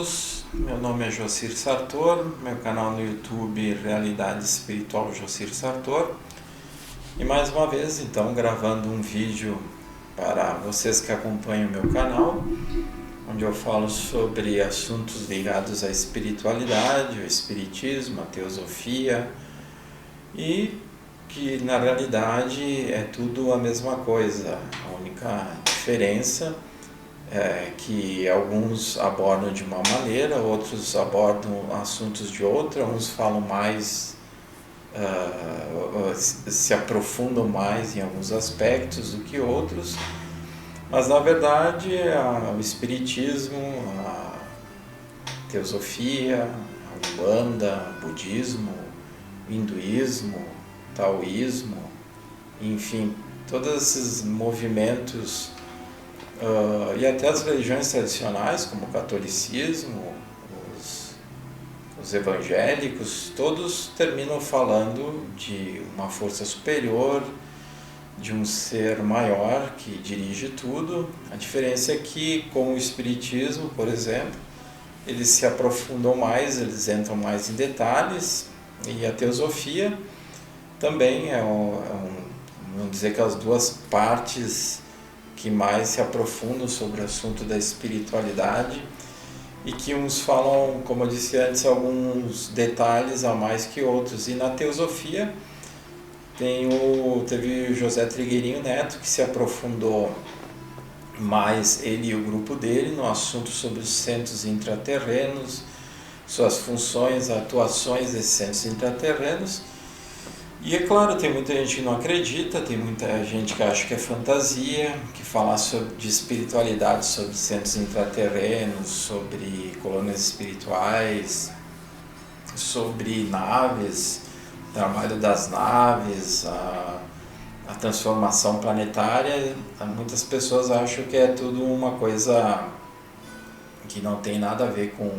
todos, meu nome é Jocir Sartor, meu canal no YouTube Realidade Espiritual Jocir Sartor, e mais uma vez então gravando um vídeo para vocês que acompanham o meu canal, onde eu falo sobre assuntos ligados à espiritualidade, ao espiritismo, à teosofia, e que na realidade é tudo a mesma coisa. A única diferença é que alguns abordam de uma maneira, outros abordam assuntos de outra, uns falam mais, se aprofundam mais em alguns aspectos do que outros, mas na verdade o espiritismo, a teosofia, a Umbanda, o budismo, o hinduísmo, o taoísmo, enfim, todos esses movimentos e até as religiões tradicionais, como o catolicismo, os evangélicos, todos terminam falando de uma força superior, de um ser maior que dirige tudo. A diferença é que, com o espiritismo, por exemplo, eles se aprofundam mais, eles entram mais em detalhes, e a teosofia também vamos dizer que as duas partes que mais se aprofundam sobre o assunto da espiritualidade, e que uns falam, como eu disse antes, alguns detalhes a mais que outros. E na teosofia teve o José Trigueirinho Neto, que se aprofundou mais, ele e o grupo dele, no assunto sobre os centros intraterrenos, suas funções, atuações desses centros intraterrenos. E é claro, tem muita gente que não acredita, tem muita gente que acha que é fantasia, que falar de espiritualidade, sobre centros intraterrenos, sobre colônias espirituais, sobre naves, trabalho das naves, a transformação planetária. Muitas pessoas acham que é tudo uma coisa que não tem nada a ver com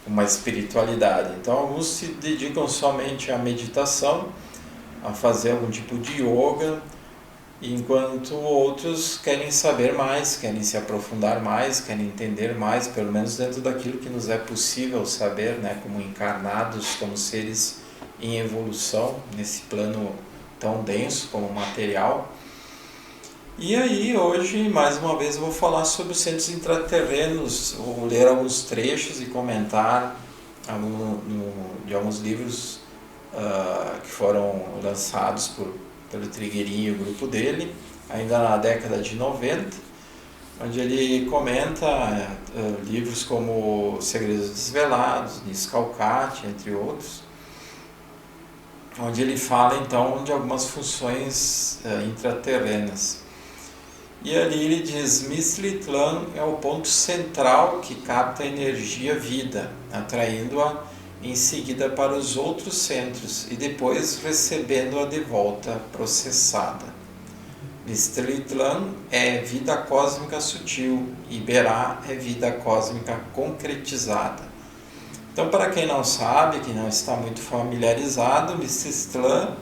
uma espiritualidade. Então alguns se dedicam somente à meditação, a fazer algum tipo de yoga, enquanto outros querem saber mais, querem se aprofundar mais, querem entender mais, pelo menos dentro daquilo que nos é possível saber, né, como encarnados, como seres em evolução, nesse plano tão denso como material. E aí, hoje, mais uma vez, eu vou falar sobre os centros intraterrenos, vou ler alguns trechos e comentar de alguns livros que foram lançados pelo Trigueirinho e o grupo dele, ainda na década de 90, onde ele comenta livros como Segredos Desvelados, Niscalcate, entre outros, onde ele fala então de algumas funções intraterrenas. E ali ele diz: Mistritlan é o ponto central que capta a energia vida, atraindo-a em seguida para os outros centros e depois recebendo-a de volta processada. Mistritlan é vida cósmica sutil e Berá é vida cósmica concretizada. Então, para quem não sabe, que não está muito familiarizado, Mistritlan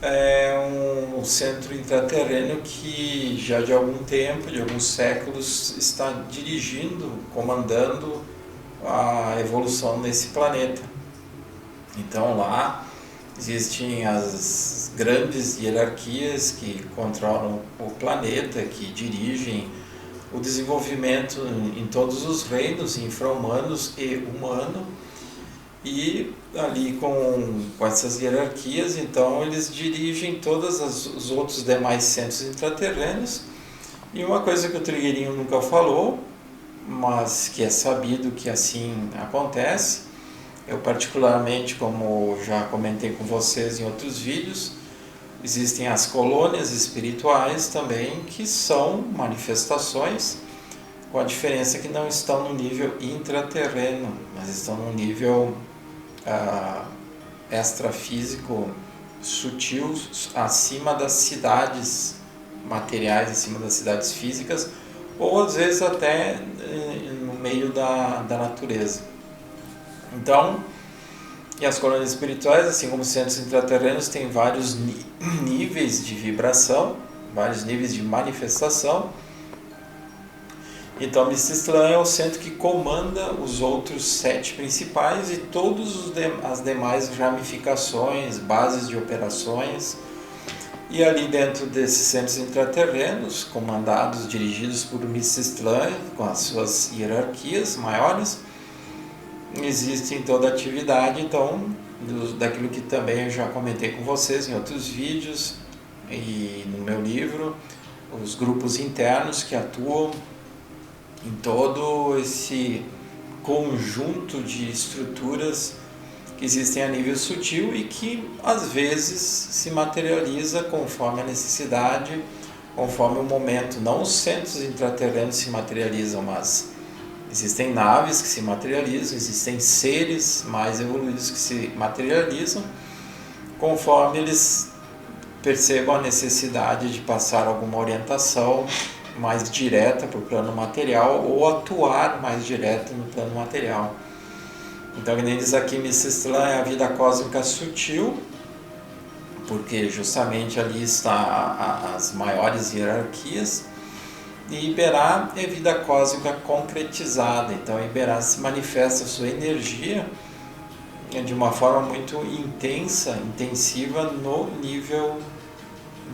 é um centro intraterreno que já de algum tempo, de alguns séculos, está dirigindo, comandando a evolução nesse planeta. Então lá existem as grandes hierarquias que controlam o planeta, que dirigem o desenvolvimento em todos os reinos infra-humanos e humano, e ali com essas hierarquias, então eles dirigem todos os outros demais centros intraterrenos. E uma coisa que o Trigueirinho nunca falou, mas que é sabido que assim acontece, eu particularmente, como já comentei com vocês em outros vídeos, existem as colônias espirituais também, que são manifestações, com a diferença que não estão no nível intraterreno, mas estão no nível extrafísico sutil, acima das cidades materiais, acima das cidades físicas, ou às vezes até no meio da natureza. Então, e as colônias espirituais, assim como os centros intraterrenos, têm vários níveis de vibração, vários níveis de manifestação, Então, Mistitlan é o centro que comanda os outros 7 principais e todas as demais ramificações, bases de operações. E ali dentro desses centros intraterrenos, comandados, dirigidos por Mistitlan, com as suas hierarquias maiores, existe em toda a atividade, então, daquilo que também eu já comentei com vocês em outros vídeos e no meu livro, os grupos internos que atuam em todo esse conjunto de estruturas que existem a nível sutil e que às vezes se materializa conforme a necessidade, conforme o momento. Não os centros intraterrenos se materializam, mas existem naves que se materializam, existem seres mais evoluídos que se materializam conforme eles percebam a necessidade de passar alguma orientação mais direta para o plano material ou atuar mais direto no plano material. Então, como diz aqui, Mistitlan é a vida cósmica sutil, porque justamente ali está as maiores hierarquias, e Iberá é vida cósmica concretizada. Então, Iberá se manifesta a sua energia de uma forma muito intensa, intensiva no nível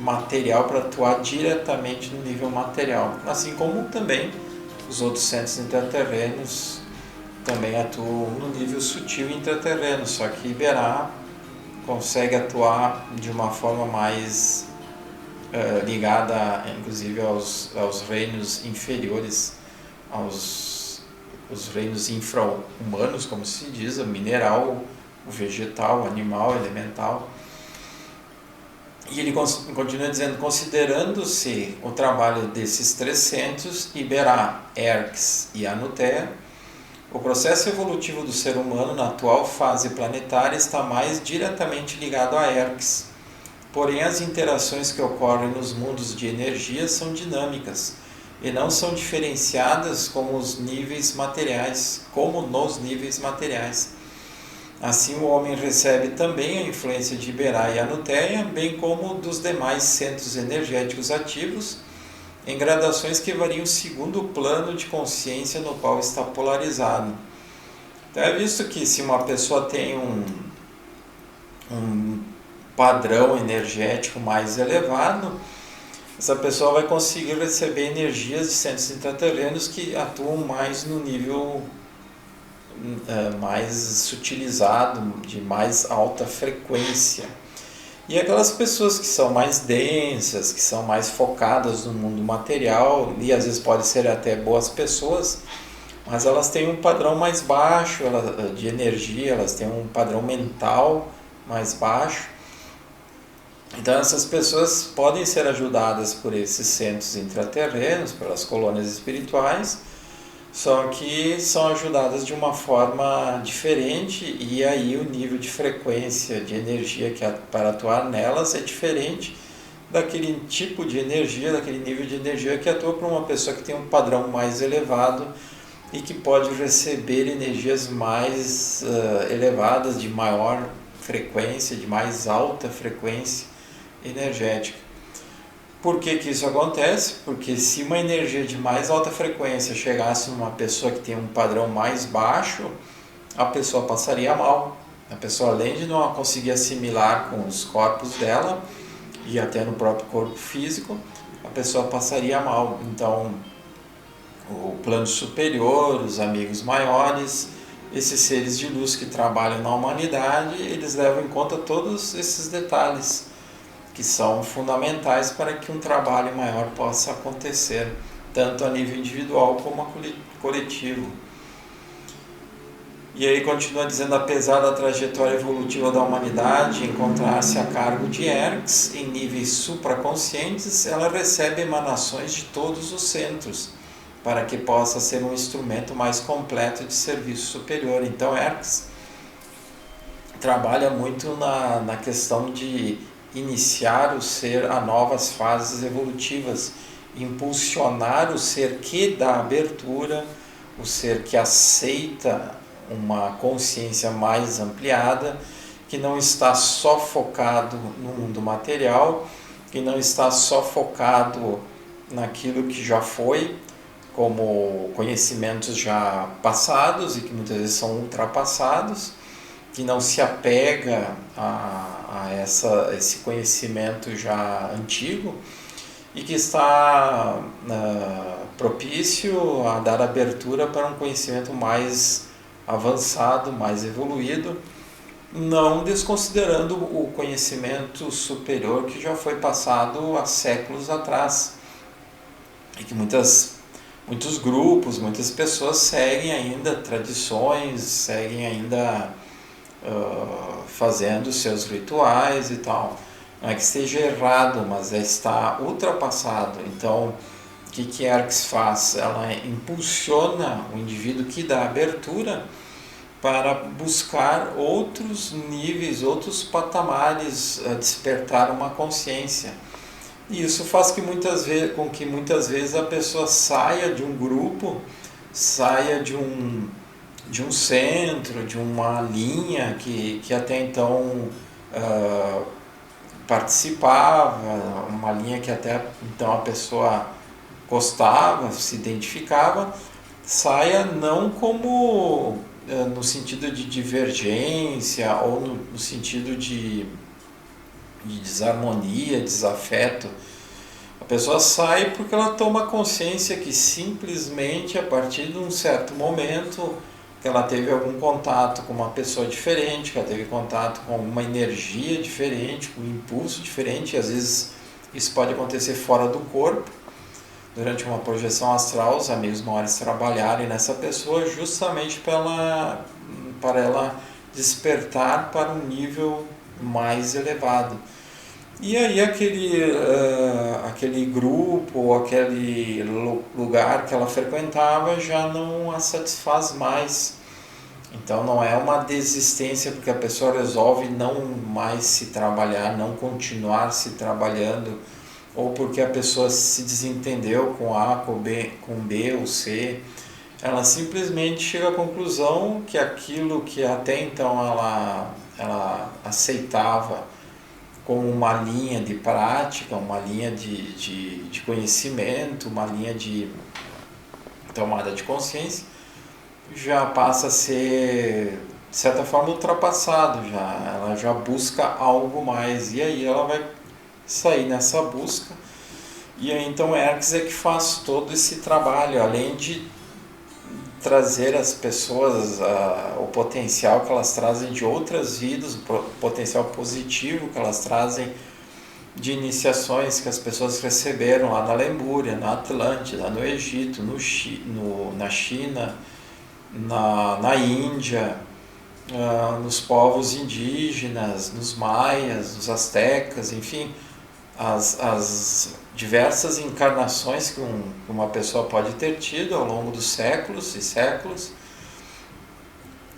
material, para atuar diretamente no nível material, assim como também os outros centros intraterrenos também atuam no nível sutil intraterreno, só que Iberá consegue atuar de uma forma mais ligada inclusive aos reinos inferiores, os reinos infra-humanos, como se diz, o mineral, o vegetal, o animal, o elemental. E ele continua dizendo, considerando-se o trabalho desses 3 centros, Iberá, Erques e Anutea, o processo evolutivo do ser humano na atual fase planetária está mais diretamente ligado a Erques. Porém, as interações que ocorrem nos mundos de energia são dinâmicas e não são diferenciadas como nos níveis materiais. Assim, o homem recebe também a influência de Iberá e Anutea, bem como dos demais centros energéticos ativos, em gradações que variam segundo o plano de consciência no qual está polarizado. Então, é visto que se uma pessoa tem um padrão energético mais elevado, essa pessoa vai conseguir receber energias de centros intraterrenos que atuam mais no nível mais sutilizado, de mais alta frequência. E aquelas pessoas que são mais densas, que são mais focadas no mundo material, e às vezes podem ser até boas pessoas, mas elas têm um padrão mais baixo de energia, elas têm um padrão mental mais baixo. Então essas pessoas podem ser ajudadas por esses centros intraterrenos, pelas colônias espirituais, só que são ajudadas de uma forma diferente, e aí o nível de frequência de energia para atuar nelas é diferente daquele tipo de energia, daquele nível de energia que atua para uma pessoa que tem um padrão mais elevado e que pode receber energias mais elevadas, de maior frequência, de mais alta frequência energética. Por que isso acontece? Porque se uma energia de mais alta frequência chegasse numa pessoa que tem um padrão mais baixo, a pessoa passaria mal. A pessoa, além de não conseguir assimilar com os corpos dela e até no próprio corpo físico, a pessoa passaria mal. Então, o plano superior, os amigos maiores, esses seres de luz que trabalham na humanidade, eles levam em conta todos esses detalhes que são fundamentais para que um trabalho maior possa acontecer, tanto a nível individual como coletivo. E aí continua dizendo, apesar da trajetória evolutiva da humanidade encontrar-se a cargo de Erques em níveis supraconscientes, ela recebe emanações de todos os centros, para que possa ser um instrumento mais completo de serviço superior. Então Erques trabalha muito na questão de iniciar o ser a novas fases evolutivas, impulsionar o ser que dá abertura, o ser que aceita uma consciência mais ampliada, que não está só focado no mundo material, que não está só focado naquilo que já foi, como conhecimentos já passados e que muitas vezes são ultrapassados, que não se apega a esse conhecimento já antigo e que está propício a dar abertura para um conhecimento mais avançado, mais evoluído, não desconsiderando o conhecimento superior que já foi passado há séculos atrás e que muitos grupos, muitas pessoas seguem ainda tradições, seguem ainda fazendo seus rituais e tal. Não é que esteja errado, mas está ultrapassado. Então, o que Erx faz? Ela impulsiona o indivíduo que dá abertura para buscar outros níveis, outros patamares, despertar uma consciência. E isso faz com que muitas vezes a pessoa saia de um grupo, saia de um centro, de uma linha que até então participava, uma linha que até então a pessoa gostava, se identificava, saia não como no sentido de divergência ou no sentido de desarmonia, desafeto. A pessoa sai porque ela toma consciência que simplesmente a partir de um certo momento que ela teve algum contato com uma pessoa diferente, que ela teve contato com uma energia diferente, com um impulso diferente, e às vezes isso pode acontecer fora do corpo. Durante uma projeção astral, os amigos maiores trabalharem nessa pessoa justamente para ela despertar para um nível mais elevado. E aí aquele grupo ou aquele lugar que ela frequentava já não a satisfaz mais. Então não é uma desistência porque a pessoa resolve não mais se trabalhar, não continuar se trabalhando, ou porque a pessoa se desentendeu com A, com B ou C. Ela simplesmente chega à conclusão que aquilo que até então ela aceitava como uma linha de prática, uma linha de conhecimento, uma linha de tomada de consciência, já passa a ser, de certa forma, ultrapassado. Ela já busca algo mais, e aí ela vai sair nessa busca. E aí então Erx é que faz todo esse trabalho, além de trazer às pessoas o potencial que elas trazem de outras vidas, o potencial positivo que elas trazem de iniciações que as pessoas receberam lá na Lemúria, na Atlântida, no Egito, na China, na Índia, nos povos indígenas, nos maias, nos astecas, enfim, as diversas encarnações que uma pessoa pode ter tido ao longo dos séculos e séculos,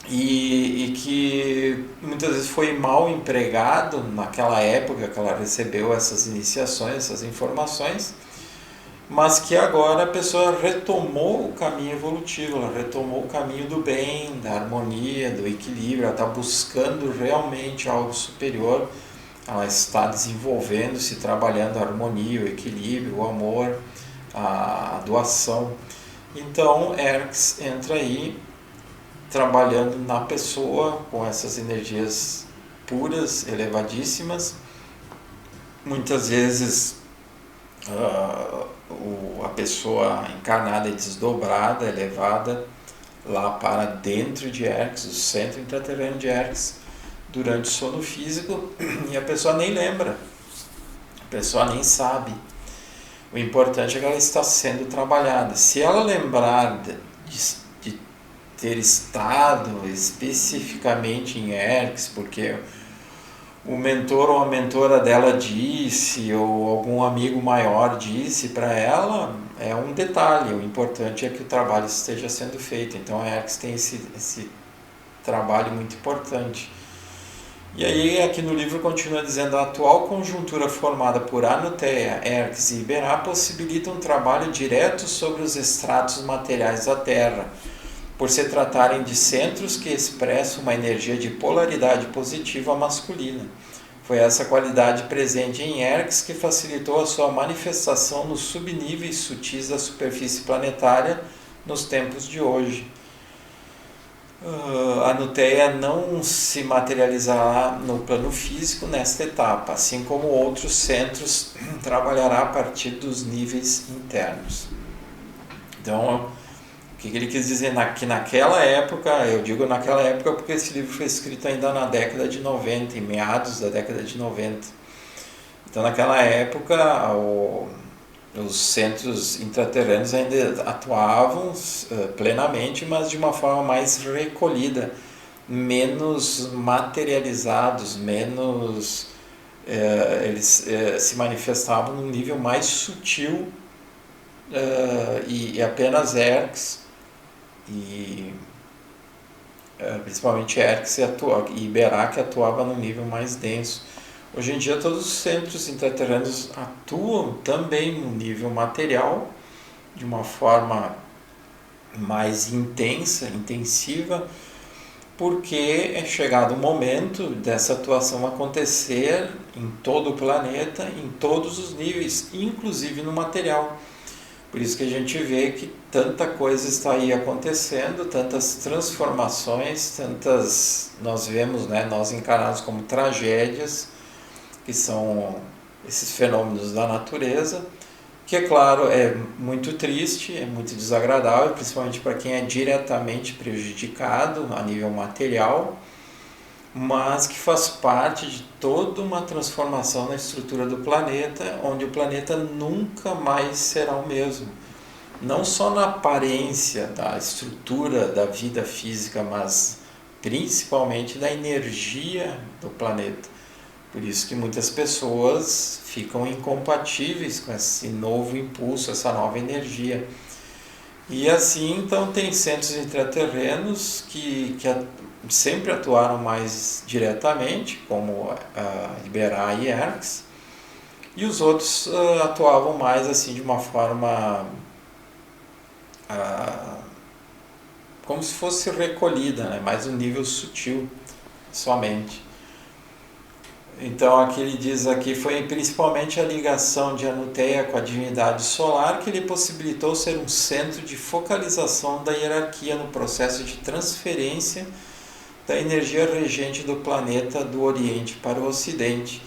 e que muitas vezes foi mal empregado naquela época que ela recebeu essas iniciações, essas informações, mas que agora a pessoa retomou o caminho evolutivo, ela retomou o caminho do bem, da harmonia, do equilíbrio, ela está buscando realmente algo superior, ela está desenvolvendo-se, trabalhando a harmonia, o equilíbrio, o amor, a doação. Então Erx entra aí trabalhando na pessoa com essas energias puras, elevadíssimas. Muitas vezes a pessoa encarnada é desdobrada, é levada lá para dentro de Erx, o centro intraterreno de Erx, durante o sono físico, e a pessoa nem lembra, a pessoa nem sabe. O importante é que ela está sendo trabalhada. Se ela lembrar de ter estado especificamente em Erx, porque o mentor ou a mentora dela disse, ou algum amigo maior disse para ela, é um detalhe. O importante é que o trabalho esteja sendo feito. Então a Erx tem esse trabalho muito importante. E aí aqui no livro continua dizendo: a atual conjuntura formada por Anuteia, Erx e Iberá possibilita um trabalho direto sobre os estratos materiais da Terra, por se tratarem de centros que expressam uma energia de polaridade positiva masculina, Foi essa qualidade presente em Herx que facilitou a sua manifestação nos subníveis sutis da superfície planetária nos tempos de hoje. A Nuteia não se materializará no plano físico nesta etapa, assim como outros centros trabalhará a partir dos níveis internos. Então, o que ele quis dizer? Que naquela época, eu digo naquela época porque esse livro foi escrito ainda na década de 90, em meados da década de 90. Então, naquela época, os centros intraterrenos ainda atuavam plenamente, mas de uma forma mais recolhida, menos materializados, menos eles se manifestavam num nível mais sutil, e apenas Herx e principalmente Herx e Iberak atuava num nível mais denso. Hoje em dia todos os centros intraterrenos atuam também no nível material, de uma forma mais intensiva, porque é chegado o momento dessa atuação acontecer em todo o planeta, em todos os níveis, inclusive no material. Por isso que a gente vê que tanta coisa está aí acontecendo, tantas transformações, nós vemos, né, nós encaramos como tragédias, que são esses fenômenos da natureza, que é claro, é muito triste, é muito desagradável, principalmente para quem é diretamente prejudicado a nível material, mas que faz parte de toda uma transformação na estrutura do planeta, onde o planeta nunca mais será o mesmo. Não só na aparência da estrutura da vida física, mas principalmente da energia do planeta. Por isso que muitas pessoas ficam incompatíveis com esse novo impulso, essa nova energia. E assim, então, tem centros intraterrenos que sempre atuaram mais diretamente, como Iberá e Herx, e os outros atuavam mais assim de uma forma como se fosse recolhida, né? Mais um nível sutil somente. Então aqui ele diz aqui, foi principalmente a ligação de Anuteia com a divindade solar que lhe possibilitou ser um centro de focalização da hierarquia no processo de transferência da energia regente do planeta do Oriente para o Ocidente.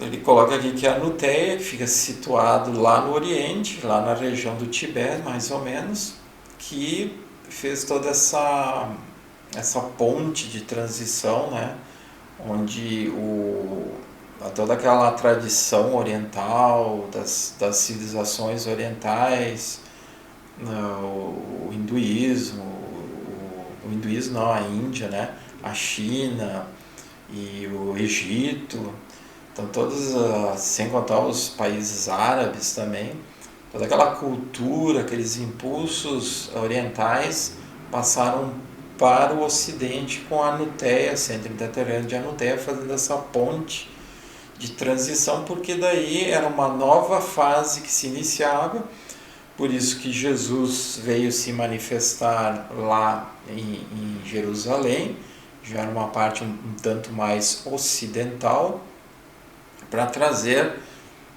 Ele coloca aqui que a Anuteia, que fica situado lá no Oriente, lá na região do Tibete, mais ou menos, que fez toda essa ponte de transição, né? Onde toda aquela tradição oriental, das civilizações orientais, o hinduísmo, a Índia, né? A China e o Egito, então todos, sem contar os países árabes também, toda aquela cultura, aqueles impulsos orientais passaram para o Ocidente com a Anuteia, Centro Intraterreno de Anuteia, fazendo essa ponte de transição, porque daí era uma nova fase que se iniciava, por isso que Jesus veio se manifestar lá em Jerusalém, já era uma parte um tanto mais ocidental, para trazer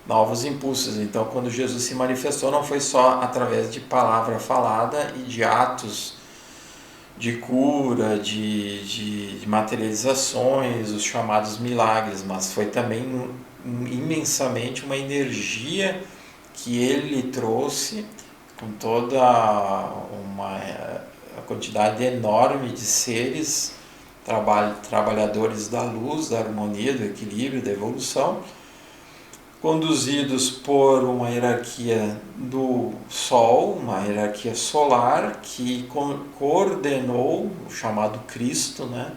novos impulsos. Então, quando Jesus se manifestou, não foi só através de palavra falada e de atos de cura, de materializações, os chamados milagres, mas foi também imensamente uma energia que ele trouxe com toda uma quantidade enorme de seres trabalhadores da luz, da harmonia, do equilíbrio, da evolução, conduzidos por uma hierarquia do Sol, uma hierarquia solar que coordenou, o chamado Cristo, né?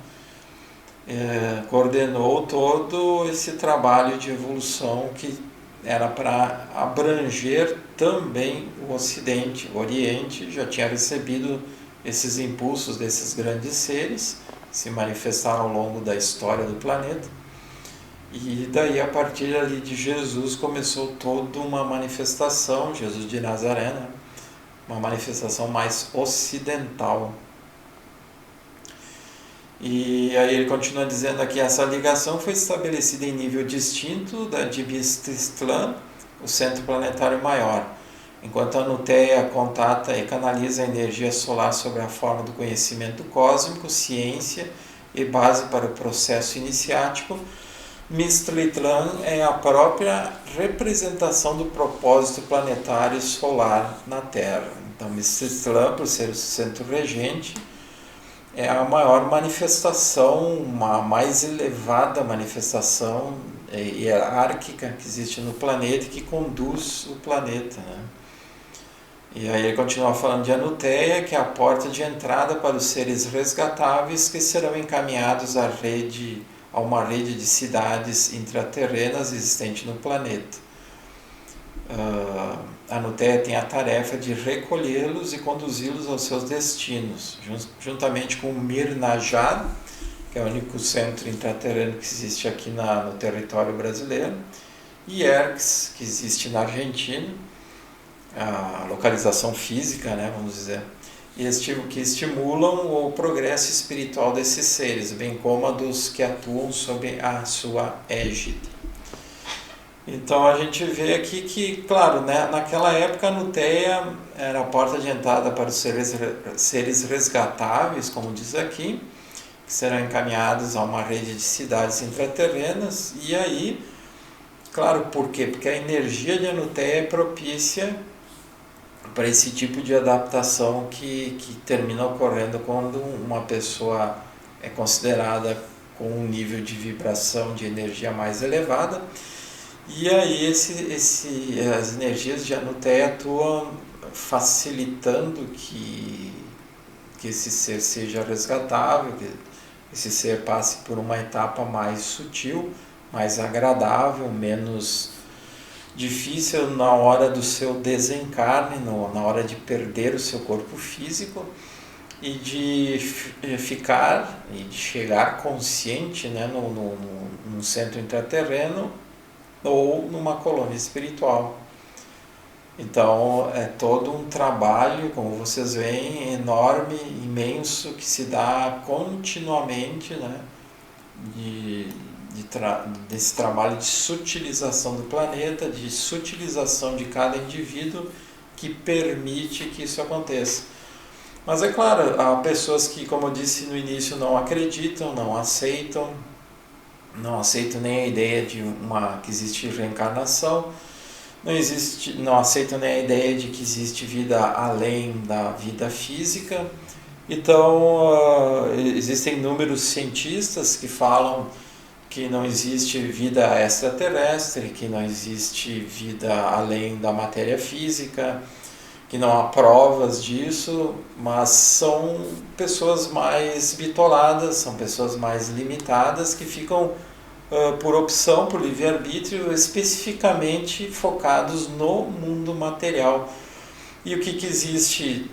Coordenou todo esse trabalho de evolução que era para abranger também o Ocidente. O Oriente já tinha recebido esses impulsos desses grandes seres, se manifestaram ao longo da história do planeta, e daí a partir ali de Jesus começou toda uma manifestação, Jesus de Nazaré, né? Uma manifestação mais ocidental. E aí ele continua dizendo aqui, essa ligação foi estabelecida em nível distinto da de Mistritlan, o centro planetário maior, enquanto a Nuteia contata e canaliza a energia solar sob a forma do conhecimento cósmico, ciência e base para o processo iniciático. Mistritlan é a própria representação do propósito planetário solar na Terra. Então, Mistritlan, por ser o centro regente, é a maior manifestação, uma mais elevada manifestação hierárquica que existe no planeta e que conduz o planeta, né? E aí ele continua falando de Anuteia, que é a porta de entrada para os seres resgatáveis que serão encaminhados a uma rede de cidades intraterrenas existente no planeta. A Anuteia tem a tarefa de recolhê-los e conduzi-los aos seus destinos, juntamente com o Mir-Najad, que é o único centro intraterreno que existe aqui no território brasileiro, e Erx, que existe na Argentina, a localização física, né, vamos dizer, que estimulam o progresso espiritual desses seres, bem como a dos que atuam sob a sua égide. Então a gente vê aqui que, claro, né, naquela época a Nuteia era a porta de entrada para os seres resgatáveis, como diz aqui, que serão encaminhados a uma rede de cidades intraterrenas. E aí, claro, por quê? Porque a energia de Anuteia é propícia para esse tipo de adaptação que termina ocorrendo quando uma pessoa é considerada com um nível de vibração de energia mais elevada. E aí as energias de Anuteia atuam facilitando que esse ser seja resgatável, que esse ser passe por uma etapa mais sutil, mais agradável, menos difícil na hora do seu desencarne, na hora de perder o seu corpo físico e de ficar e de chegar consciente, né, num centro intraterreno ou numa colônia espiritual. Então é todo um trabalho, como vocês veem, enorme, imenso, que se dá continuamente, né, desse trabalho de sutilização do planeta, de sutilização de cada indivíduo, que permite que isso aconteça. Mas é claro, há pessoas que, como eu disse no início, não acreditam, não aceitam nem a ideia de que existe reencarnação, não aceitam nem a ideia de que existe vida além da vida física. Então existem inúmeros cientistas que falam que não existe vida extraterrestre, que não existe vida além da matéria física, que não há provas disso, mas são pessoas mais bitoladas, são pessoas mais limitadas que ficam por opção, por livre-arbítrio, especificamente focados no mundo material. E o que existe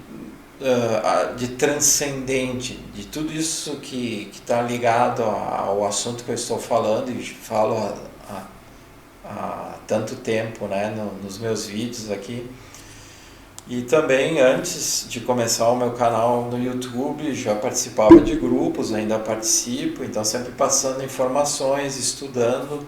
de transcendente, de tudo isso que está ligado ao assunto que eu estou falando e falo há tanto tempo, né, nos meus vídeos aqui. E também, antes de começar o meu canal no YouTube, já participava de grupos, ainda participo, então sempre passando informações, estudando,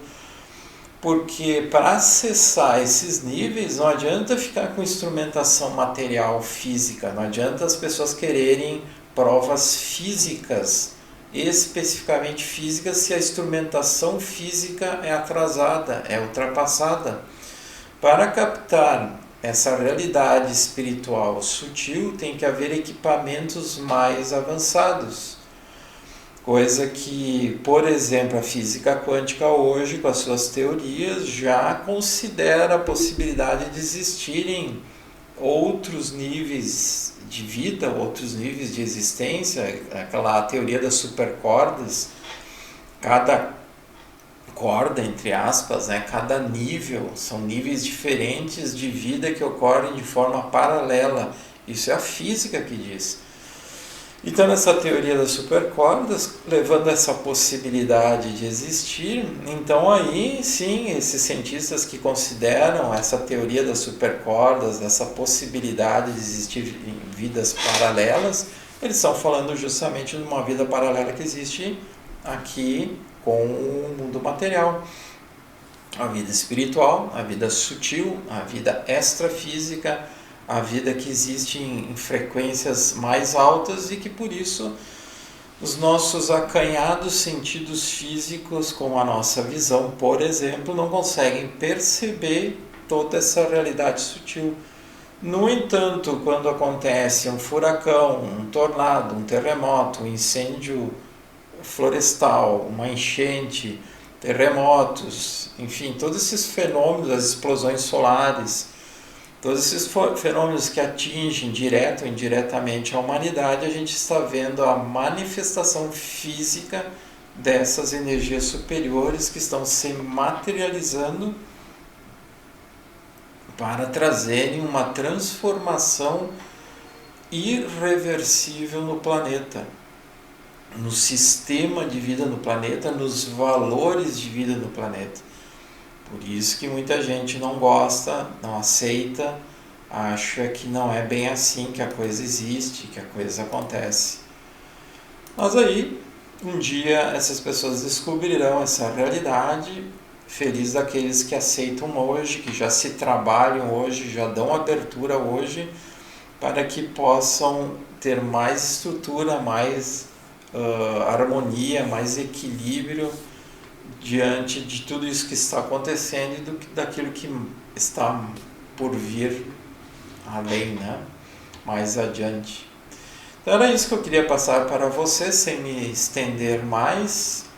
porque para acessar esses níveis não adianta ficar com instrumentação material física, não adianta as pessoas quererem provas físicas, especificamente físicas, se a instrumentação física é atrasada, é ultrapassada. Para captar essa realidade espiritual sutil, tem que haver equipamentos mais avançados. Coisa que, por exemplo, a física quântica hoje, com as suas teorias, já considera a possibilidade de existirem outros níveis de vida, outros níveis de existência, aquela teoria das supercordas, cada corda, entre aspas, né, cada nível, são níveis diferentes de vida que ocorrem de forma paralela. Isso é a física que diz. Então, nessa teoria das supercordas, levando essa possibilidade de existir, então aí sim, esses cientistas que consideram essa teoria das supercordas, essa possibilidade de existir em vidas paralelas, eles estão falando justamente de uma vida paralela que existe aqui com o mundo material. A vida espiritual, a vida sutil, a vida extrafísica, a vida que existe em frequências mais altas e que por isso os nossos acanhados sentidos físicos, com a nossa visão, por exemplo, não conseguem perceber toda essa realidade sutil. No entanto, quando acontece um furacão, um tornado, um terremoto, um incêndio florestal, uma enchente, terremotos, enfim, todos esses fenômenos, as explosões solares, todos esses fenômenos que atingem direto ou indiretamente a humanidade, a gente está vendo a manifestação física dessas energias superiores que estão se materializando para trazerem uma transformação irreversível no planeta, no sistema de vida no planeta, nos valores de vida no planeta. Por isso que muita gente não gosta, não aceita, acha que não é bem assim, que a coisa existe, que a coisa acontece. Mas aí, um dia, essas pessoas descobrirão essa realidade. Feliz daqueles que aceitam hoje, que já se trabalham hoje, já dão abertura hoje, para que possam ter mais estrutura, mais harmonia, mais equilíbrio diante de tudo isso que está acontecendo e daquilo que está por vir além, né? Mais adiante. Então era isso que eu queria passar para você, sem me estender mais.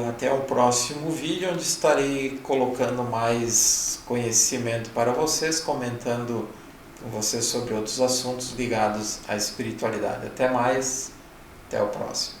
Até o próximo vídeo, onde estarei colocando mais conhecimento para vocês, comentando com vocês sobre outros assuntos ligados à espiritualidade. Até mais, até o próximo.